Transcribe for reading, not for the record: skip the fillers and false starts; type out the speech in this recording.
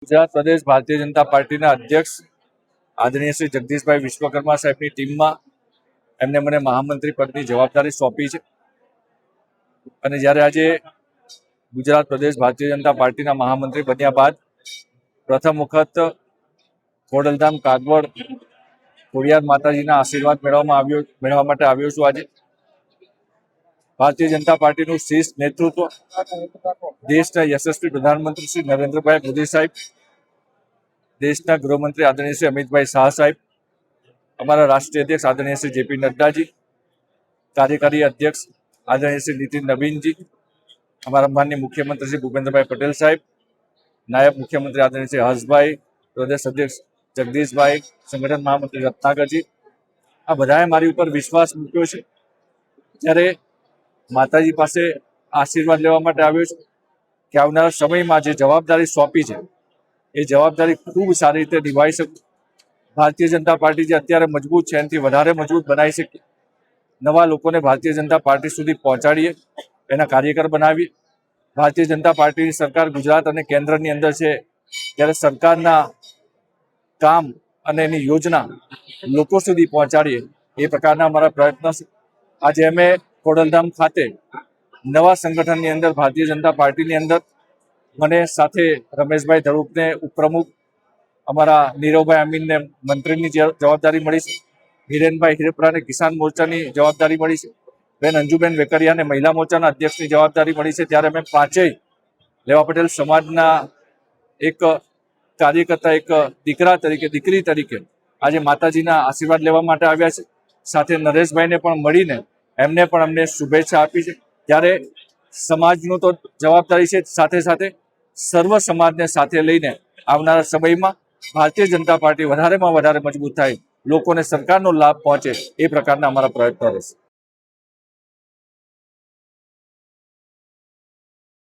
ગુજરાત પ્રદેશ ભારતીય જનતા પાર્ટીના અધ્યક્ષ આદરણીય શ્રી જગદીશભાઈ વિશ્વકર્મા સાહેબની ટીમમાં એમને મને મહામંત્રી પદની જવાબદારી સોંપી છે અને જ્યારે આજે ગુજરાત પ્રદેશ ભારતીય જનતા પાર્ટીના મહામંત્રી બન્યા બાદ પ્રથમ વખત ખોડલધામ કાગવડ ખોડિયાર માતાજીના આશીર્વાદ મેળવવા માટે આવ્યો છું। આજે ભારતીય જનતા પાર્ટીનું શીર્ષ નેતૃત્વ દેશના યશસ્વી પ્રધાનમંત્રી શ્રી નરેન્દ્રભાઈ મોદી સાહેબ, દેશના ગૃહમંત્રી આદરણીય શ્રી અમિતભાઈ શાહ સાહેબ, અમારા રાષ્ટ્રીય અધ્યક્ષ આદરણીય શ્રી જેપી નડ્ડાજી, કાર્યકારી અધ્યક્ષ આદરણીય શ્રી નીતિન નવીનજી, અમારા માનનીય મુખ્યમંત્રી શ્રી ભૂપેન્દ્રભાઈ પટેલ સાહેબ, નાયબ મુખ્યમંત્રી આદરણીય શ્રી હર્ષભાઈ, પ્રદેશ અધ્યક્ષ જગદીશભાઈ, સંગઠન મહામંત્રી રત્નાકરજી, આ બધાએ મારી ઉપર વિશ્વાસ મૂક્યો છે। જ્યારે માતાજી પાસે આશીર્વાદ લેવા માટે આવ્યો છું કે આવનારા સમયમાં જે જવાબદારી સોંપી છે એ જવાબદારી ખૂબ સારી રીતે નિભાવી શકું। ભારતીય જનતા પાર્ટી જે અત્યારે મજબૂત છે એનાથી વધારે મજબૂત બનાવી શકીએ, નવા લોકોને ભારતીય જનતા પાર્ટી સુધી પહોંચાડીએ, એના કાર્યકર બનાવીએ। ભારતીય જનતા પાર્ટીની સરકાર ગુજરાત અને કેન્દ્રની અંદર છે ત્યારે સરકારના કામ અને એની યોજના લોકો સુધી પહોંચાડીએ એ પ્રકારના અમારા પ્રયત્ન છે। આજે અમે ખોડલધામ ખાતે નવા સંગઠનની અંદર ભારતીય જનતા પાર્ટીની અંદર મને સાથે રમેશભાઈ ધડુકને ઉપપ્રમુખ, અમારા નીરવભાઈ અમીનને મંત્રીની જવાબદારી મળી છે, હિરેનભાઈ હિરેપરાને કિસાન મોરચાની જવાબદારી મળી છે, બેન અંજુબેન વેકરિયાને મહિલા મોરચાના અધ્યક્ષની જવાબદારી મળી છે। ત્યારે અમે પાંચેય લેવા પટેલ સમાજના એક કાર્યકર્તા, એક દીકરા તરીકે, દીકરી તરીકે આજે માતાજીના આશીર્વાદ લેવા માટે આવ્યા છે। સાથે નરેશભાઈને પણ મળીને એમને પણ અમને શુભેચ્છા આપી છે। ત્યારે સમાજનું તો જવાબદારી છે, સાથે સાથે સર્વ સમાજને સાથે લઈને આવનારા સમયમાં ભારતીય જનતા પાર્ટી વધારેમાં વધારે મજબૂત થાય, લોકોને સરકારનો લાભ પહોંચે એ પ્રકારના અમારા પ્રયત્નો રહેશે।